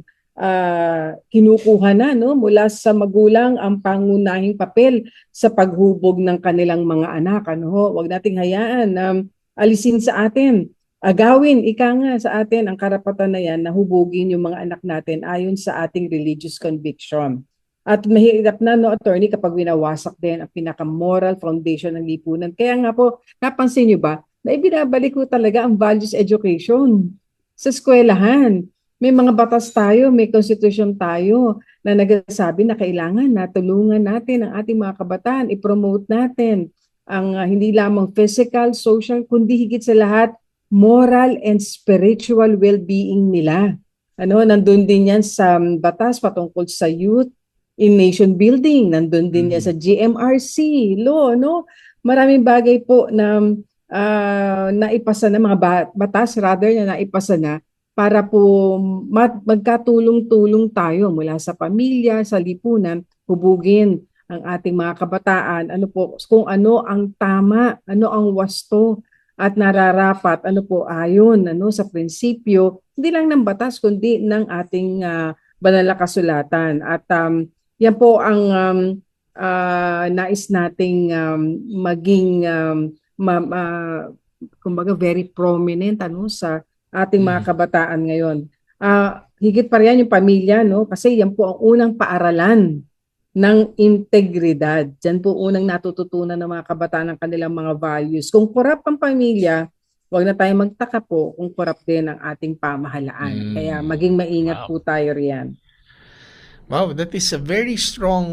Speaker 2: kinukuha na, no, mula sa magulang ang pangunahing papel sa paghubog ng kanilang mga anak, ano. Huwag nating hayaan na alisin sa atin, agawin nga sa atin ang karapatan na yan na hubugin yung mga anak natin ayon sa ating religious conviction. At mahirap na, no, Attorney, kapag winawasak din ang pinaka-moral foundation ng lipunan. Kaya nga po, napansin nyo ba, na ibinabalik ko talaga ang values education sa eskwelahan. May mga batas tayo, may constitution tayo na nagsasabi na kailangan na tulungan natin ang ating mga kabataan, i-promote natin ang hindi lamang physical, social, kundi higit sa lahat, moral and spiritual well-being nila. Ano, nandun din yan sa batas patungkol sa youth in nation building, nandun din yan sa GMRC law, no? Maraming bagay po na naipasa na, mga batas rather na naipasa na para po magkatulong-tulong tayo mula sa pamilya, sa lipunan, hubugin ang ating mga kabataan, ano po, kung ano ang tama, ano ang wasto at nararapat, ano po, ayon, ano, sa prinsipyo, hindi lang ng batas, kundi ng ating banal na kasulatan. At yan po ang nais nating maging kumbaga very prominent, ano, sa ating mga kabataan ngayon. Higit pa riyan yung pamilya, no, kasi yan po ang unang paaralan ng integridad. Diyan po unang natututunan ng mga kabataan ng kanilang mga values. Kung corrupt ang pamilya, huwag na tayong magtaka po kung corrupt din ang ating pamahalaan. Kaya maging maingat po tayo riyan.
Speaker 3: Wow, that is a very strong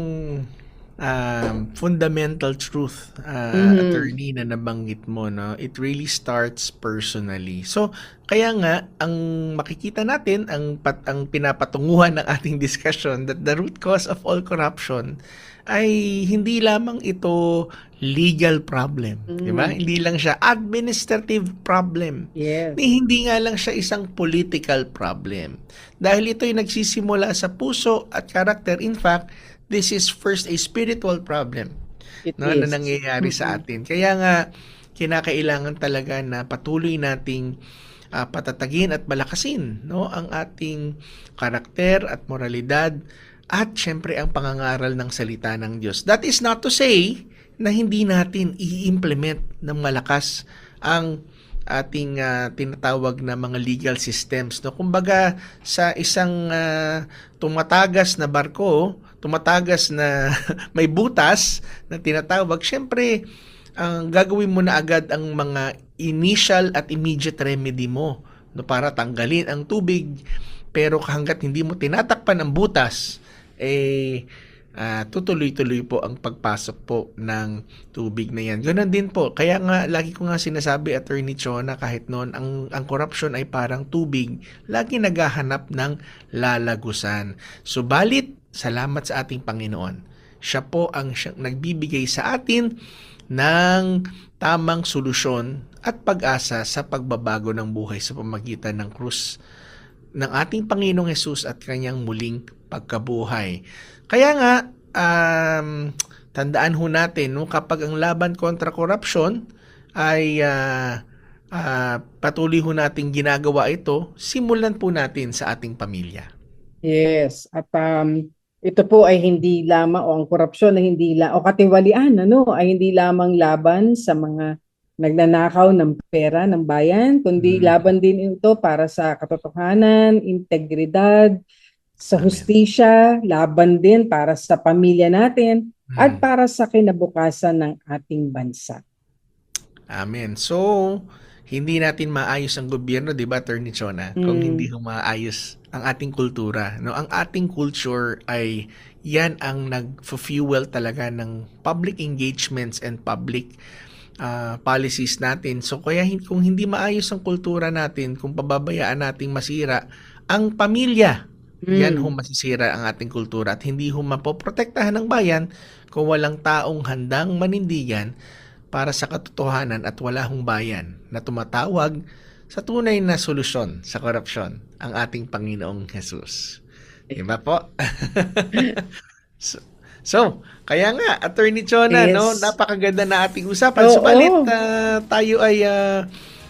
Speaker 3: fundamental truth, attorney, na nabanggit mo, no? It really starts personally. So, kaya nga, ang makikita natin, ang pinapatunguhan ng ating discussion, that the root cause of all corruption ay hindi lamang ito legal problem, di ba? Hindi lang siya administrative problem.
Speaker 2: Yes.
Speaker 3: Hindi nga lang siya isang political problem. Dahil ito'y nagsisimula sa puso at karakter. In fact, this is first a spiritual problem,
Speaker 2: It
Speaker 3: no,
Speaker 2: is.
Speaker 3: na nangyayari sa atin. Kaya nga, kinakailangan talaga na patuloy nating patatagin at malakasin, no, ang ating karakter at moralidad at syempre ang pangangaral ng salita ng Diyos. That is not to say na hindi natin i-implement ng malakas ang ating tinatawag na mga legal systems. No? Kumbaga, sa isang tumatagas na barko, tumatagas na may butas na tinatawag, syempre, ang gagawin mo na agad ang mga initial at immediate remedy mo, no, para tanggalin ang tubig. Pero hanggat hindi mo tinatakpan ang butas, tutuloy-tuloy po ang pagpasok po ng tubig na yan. Ganun din po. Kaya nga, lagi ko nga sinasabi, Attorney Chona, kahit noon, ang corruption ay parang tubig, lagi naghahanap ng lalagusan. Subalit, salamat sa ating Panginoon. Siya po ang siyang nagbibigay sa atin ng tamang solusyon at pag-asa sa pagbabago ng buhay sa pamagitan ng krus ng ating Panginoong Hesus at kanyang muling pagkabuhay. Kaya nga, tandaan ho natin, no, kapag ang laban kontra corruption ay patuloy ho natin ginagawa ito, simulan po natin sa ating pamilya.
Speaker 2: Yes. At ito po ay hindi lamang, o ang korupsyon ay hindi o katiwalian, ay hindi lamang laban sa mga nagnanakaw ng pera ng bayan, kundi laban din ito para sa katotohanan, integridad, sa hustisya, laban din para sa pamilya natin at para sa kinabukasan ng ating bansa.
Speaker 3: Amen. So, hindi natin maayos ang gobyerno, di ba, Attorney Chona, kung hindi maayos ang ating kultura. No? Ang ating culture ay yan ang nag-fuel talaga ng public engagements and public policies natin. So kaya kung hindi maayos ang kultura natin, kung pababayaan nating masira ang pamilya, yan ho masisira ang ating kultura at hindi ho mapoprotektahan ng bayan kung walang taong handang manindigan para sa katotohanan at wala hong bayan na tumatawag sa tunay na solusyon sa korupsyon, ang ating Panginoong Hesus. Diba po? So, kaya nga, Attorney Chona,
Speaker 2: Yes.
Speaker 3: no, napakaganda na ating usapan.
Speaker 2: Oo.
Speaker 3: Subalit, tayo ay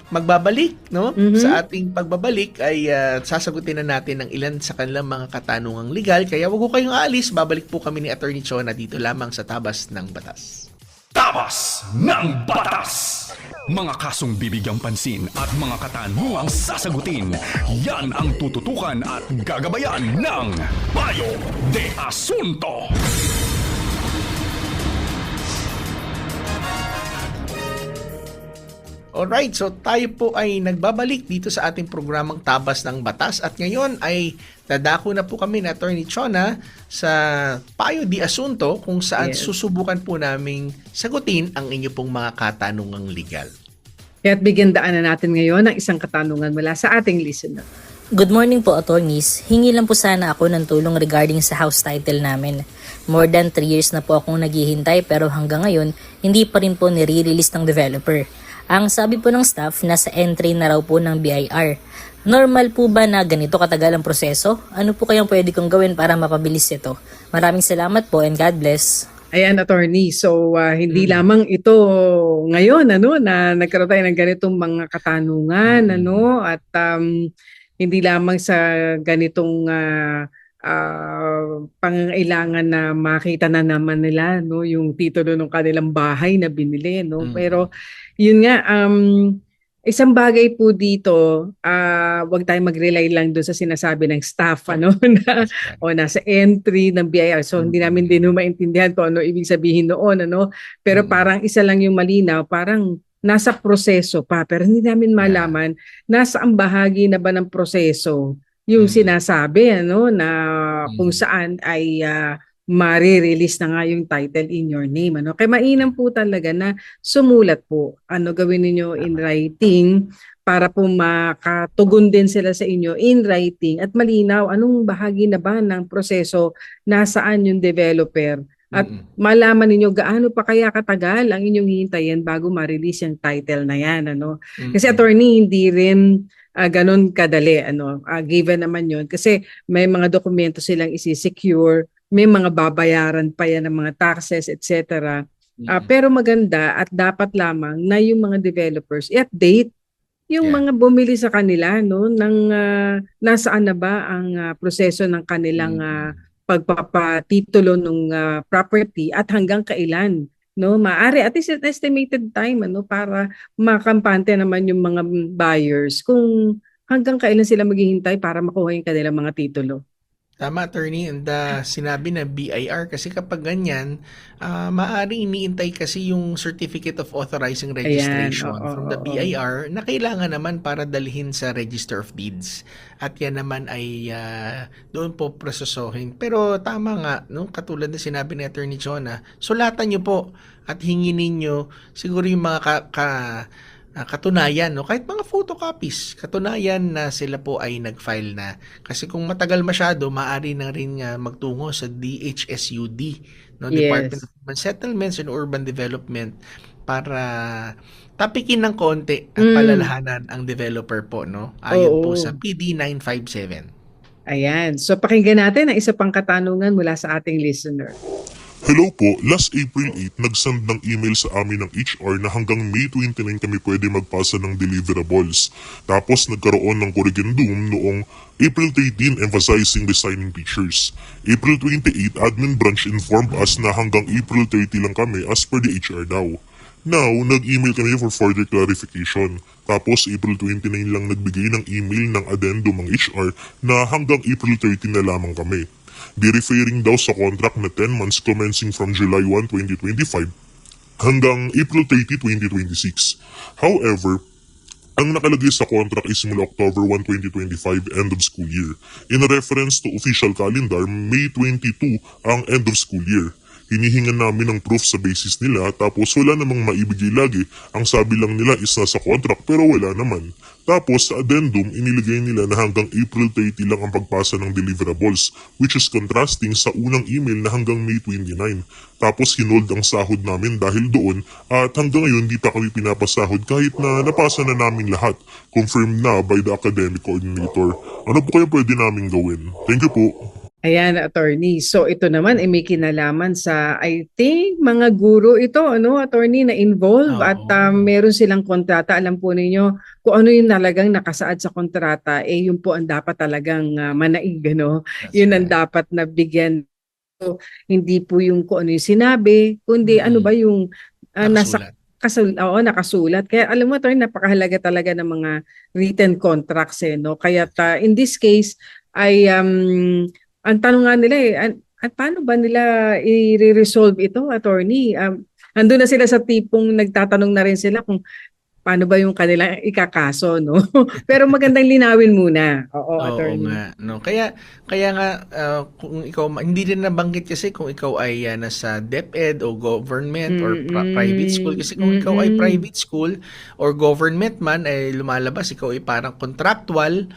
Speaker 3: magbabalik, no? Sa ating pagbabalik ay sasagutin na natin ang ilan sa kanilang mga katanungang legal. Kaya wag ko kayong aalis, babalik po kami ni Attorney Chona dito lamang sa Tabas ng Batas.
Speaker 1: Tabas ng Batas! Mga kasong bibigyang pansin at mga katanungang sasagutin, yan ang tututukan at gagabayan ng Payo de Asunto!
Speaker 3: Alright, so tayo po ay nagbabalik dito sa ating programang Tabas ng Batas at ngayon ay dadako na po kami na Attorney Chona sa Payo de Asunto kung saan susubukan po naming sagutin ang inyo pong mga katanungang legal.
Speaker 2: Kaya't bigyan daanan natin ngayon ng isang katanungan mula sa ating listener.
Speaker 4: Good morning po, attorneys. Hingi lang po sana ako ng tulong regarding sa house title namin. More than 3 years na po akong naghihintay pero hanggang ngayon, hindi pa rin po nire-release ng developer. Ang sabi po ng staff, nasa entry na raw po ng BIR. Normal po ba na ganito katagal ang proseso? Ano po kayang pwede kong gawin para mapabilis ito? Maraming salamat po and God bless.
Speaker 2: Ayan, attorney. So, hindi lamang ito ngayon, na nagkaroon tayo ng ganitong mga katanungan, at hindi lamang sa ganitong pangangailangan na makita na naman nila, yung titulo ng kanilang bahay na binili, Pero, yun nga, isang bagay po dito, wag tayong mag-rely lang doon sa sinasabi ng staff, na, o nasa entry ng BIR. So, hindi namin din maintindihan kung ano ibig sabihin noon, Pero parang isa lang yung malinaw, parang nasa proseso pa. Pero hindi namin malaman, nasa ang bahagi na ba ng proseso yung sinasabi, na kung saan ay mare-release na nga yung title in your name. Ano? Kaya mainam po talaga na sumulat po. Ano gawin niyo in writing para po makatugon din sila sa inyo in writing at malinaw anong bahagi na ba ng proseso, nasaan yung developer, at malaman ninyo gaano pa kaya katagal ang inyong hihintayin bago ma-release yung title na yan. Ano? Kasi attorney, hindi rin ganun kadali. Given naman yun. Kasi may mga dokumento silang isi-secure, may mga babayaran pa yan ng mga taxes, etc. Pero maganda at dapat lamang na yung mga developers i-update yung mga bumili sa kanila, no, ng nasaan na ba ang proseso ng kanilang pagpapatitulo ng property at hanggang kailan, no, maaari at least estimated time, ano, para makampante naman yung mga buyers kung hanggang kailan sila maghihintay para makuha yung kanilang mga titulo.
Speaker 3: Tama, attorney. And sinabi na BIR kasi kapag ganyan, maaari iniintay kasi yung Certificate of Authorizing Registration from the BIR na kailangan naman para dalhin sa Register of Deeds. At yan naman ay doon po prosesohin. Pero tama nga, no? Katulad na sinabi ni Attorney Jonah, sulatan nyo po at hingin ninyo siguro yung mga katunayan, no? Kahit mga photocopies, katunayan na sila po ay nag-file na. Kasi kung matagal masyado, maaari na rin magtungo sa DHSUD, no? Department of Human Settlements and Urban Development, para tapikin ng konti at palalahanan ang developer po, no? Ayon po sa PD 957.
Speaker 2: Ayan. So pakinggan natin ang isa pang katanungan mula sa ating listener.
Speaker 5: Hello po, last April 8, nagsend ng email sa amin ng HR na hanggang May 29 kami pwede magpasa ng deliverables. Tapos nagkaroon ng corrigendum noong April 13 emphasizing designing pictures. April 28, admin branch informed us na hanggang April 30 lang kami as per the HR daw. Now, nag-email kami for further clarification. Tapos April 29 lang nagbigay ng email ng addendum ang HR na hanggang April 30 na lamang kami. Be referring daw sa contract na 10 months commencing from July 1, 2025 hanggang April 30, 2026. However, ang nakalagay sa contract is mula October 1, 2025 end of school year. In reference to official calendar, May 22 ang end of school year. Hinihingan namin ng proof sa basis nila tapos wala namang maibigay lagi. Ang sabi lang nila is nasa contract pero wala naman. Tapos sa addendum, iniligay nila na hanggang April 30 lang ang pagpasa ng deliverables, which is contrasting sa unang email na hanggang May 29. Tapos hinold ang sahod namin dahil doon at hanggang ngayon di pa kami pinapasahod kahit na napasa na namin lahat. Confirmed na by the academic coordinator. Ano po kaya pwede namin gawin? Thank you po.
Speaker 2: Ayan, attorney. So ito naman ay may kinalaman sa, I think, mga guro ito, ano, attorney, na involve at meron silang kontrata. Alam po ninyo kung ano yung talagang nakasaad sa kontrata, yun po ang dapat talagang manaig, ano? Yun ang dapat na bigyan. So, hindi po yung kung ano yung sinabi, kundi ano ba yung nasa nakasulat. Kaya alam mo, attorney, napakahalaga talaga ng mga written contracts, no? Kaya in this case ay ang tanong nga nila at paano ba nila i-resolve ito, attorney? Andun na sila sa tipong nagtatanong na rin sila kung paano ba yung kanilang ikakaso, no? Pero magandang linawin muna. Oo, attorney.
Speaker 3: Oo nga, no. Kaya nga kung ikaw hindi rin nabanggit kasi kung ikaw ay nasa DepEd o government or private school, kasi kung ikaw ay private school or government man ay lumalabas ikaw ay parang contractual,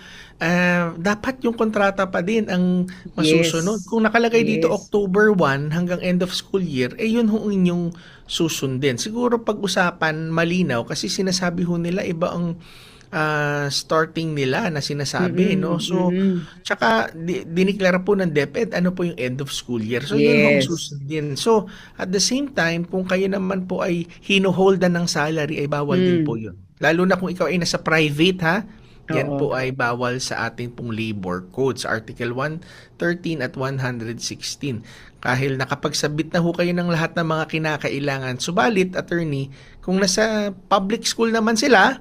Speaker 3: dapat yung kontrata pa din ang masusunod. Kung nakalagay dito October 1 hanggang end of school year, yun ho inyong susundin. Siguro pag-usapan malinaw kasi sinasabi ho nila iba ang starting nila na sinasabi, no? So, tsaka diniklara po ng DepEd ano po yung end of school year. So, yun ang susundin. So, at the same time, kung kayo naman po ay hinuholdan ng salary, ay bawal din po yun. Lalo na kung ikaw ay nasa private, ha? Yan po ay bawal sa ating pong labor codes, Article 113 at 116. Kahil nakapagsabit na ho kayo ng lahat ng mga kinakailangan. Subalit, attorney, kung nasa public school naman sila,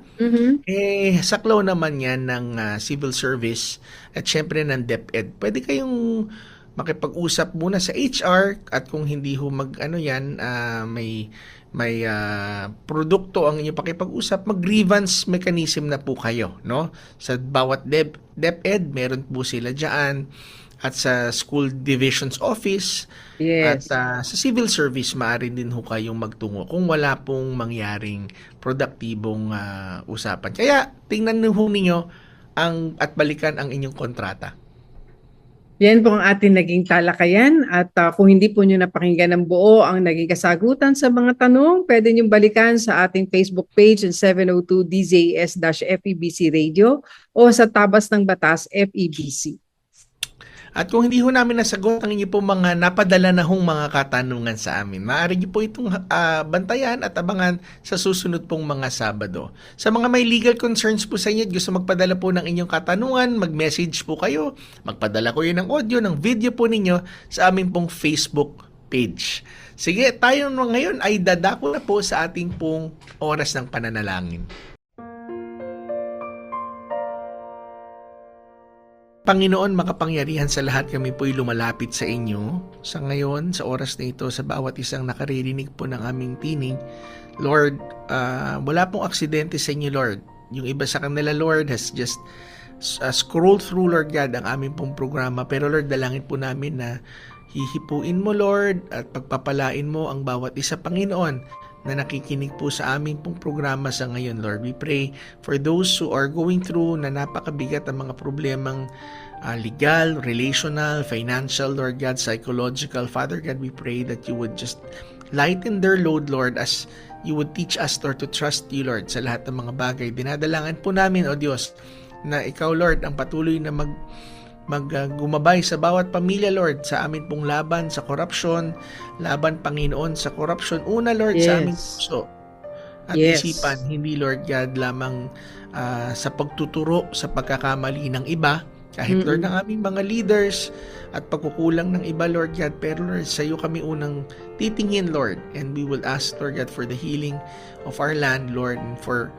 Speaker 3: saklaw naman yan ng civil service at syempre ng DepEd. Pwede kayong makipag-usap muna sa HR at kung hindi ho may produkto ang inyong pakipag-usap, mag-grievance mechanism na po kayo, no? Sa bawat DepEd, meron po sila diyan at sa school divisions office
Speaker 2: Yes.
Speaker 3: at sa civil service maaari din ho kayong magtungo kung wala pong mangyaring produktibong usapan. Kaya tingnan ho ninyo at balikan ang inyong kontrata.
Speaker 2: Yan po ang ating naging talakayan at kung hindi po nyo napakinggan ng buo ang naging kasagutan sa mga tanong, pwede nyo balikan sa ating Facebook page ng 702 DZAS-FEBC Radio o sa Tabas ng Batas FEBC.
Speaker 3: At kung hindi ho namin nasagot ang inyo po mga napadala na hong mga katanungan sa amin, maaari niyo po itong bantayan at abangan sa susunod pong mga Sabado. Sa mga may legal concerns po sa inyo at gusto magpadala po ng inyong katanungan, mag-message po kayo, magpadala ko yun ng audio, ng video po ninyo sa aming pong Facebook page. Sige, tayo ngayon ay dadako na po sa ating pong oras ng pananalangin. Panginoon, makapangyarihan sa lahat, kami po'y lumalapit sa inyo. Sa ngayon, sa oras na ito, sa bawat isang nakaririnig po ng aming tinig, Lord, wala pong aksidente sa inyo, Lord. Yung iba sa kanila, Lord, has just scrolled through, Lord God, ang aming pong programa. Pero Lord, dalangin po namin na hihipuin mo, Lord, at pagpapalain mo ang bawat isa, Panginoon, na nakikinig po sa aming pong programa sa ngayon, Lord. We pray for those who are going through na napakabigat ang mga problemang legal, relational, financial, Lord God, psychological. Father God, we pray that you would just lighten their load, Lord, as you would teach us, Lord, to trust you, Lord, sa lahat ng mga bagay. Dinadalangan po namin, O Diyos, na Ikaw, Lord, ang patuloy na gumabay sa bawat pamilya, Lord, sa amin pong laban sa korupsyon, laban, Panginoon, sa korupsyon. Una, Lord, sa aming puso at isipan, hindi, Lord God, lamang sa pagtuturo sa pagkakamali ng iba, kahit, Lord, ng aming mga leaders at pagkukulang ng iba, Lord God, pero, Lord, sa iyo kami unang titingin, Lord, and we will ask, Lord God, for the healing of our land, Lord, and for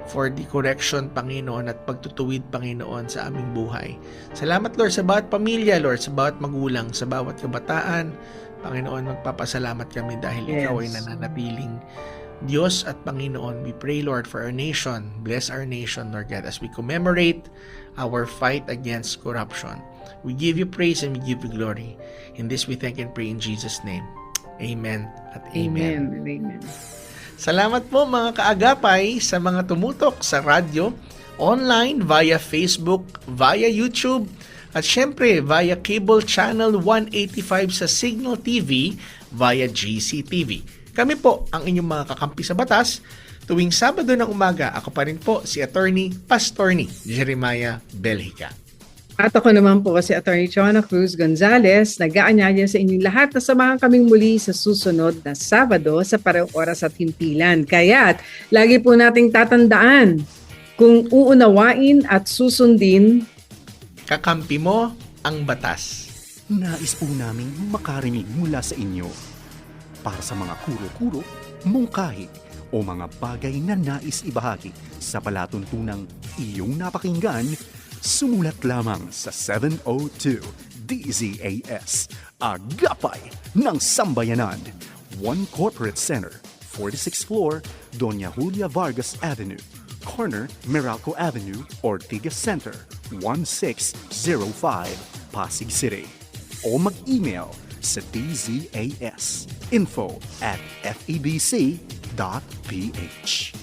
Speaker 3: the correction, Panginoon, at pagtutuwid, Panginoon, sa aming buhay. Salamat, Lord, sa bawat pamilya, Lord, sa bawat magulang, sa bawat kabataan. Panginoon, magpapasalamat kami dahil Ikaw ay nananatiling Diyos at Panginoon. We pray, Lord, for our nation. Bless our nation, Lord God, as we commemorate our fight against corruption. We give you praise and we give you glory. In this we thank and pray in Jesus' name. Amen at amen.
Speaker 2: Amen.
Speaker 3: Salamat po mga kaagapay sa mga tumutok sa radyo, online, via Facebook, via YouTube, at syempre via cable channel 185 sa Signal TV via GCTV. Kami po ang inyong mga kakampi sa batas. Tuwing Sabado ng umaga, ako pa rin po si Attorney Pastorny Jeremiah Belhica.
Speaker 2: At ako naman po si Attorney Chona Cruz Gonzalez, nag-aanyaya sa inyong lahat na samahan kaming muli sa susunod na Sabado sa parehong oras at himpilan. Kaya't lagi po nating tatandaan, kung uunawain at susundin,
Speaker 3: kakampi mo ang batas.
Speaker 1: Nais po namin makarinig mula sa inyo. Para sa mga kuro-kuro, mungkahi, o mga bagay na nais ibahagi sa palatuntunang iyong napakinggan, sumulat lamang sa 702 DZAS, Agapay ng Sambayanan, 1 Corporate Center, 46th floor, Doña Julia Vargas Avenue, corner Meralco Avenue, Ortigas Center, 1605, Pasig City. O mag-email sa dzas info@febc.ph.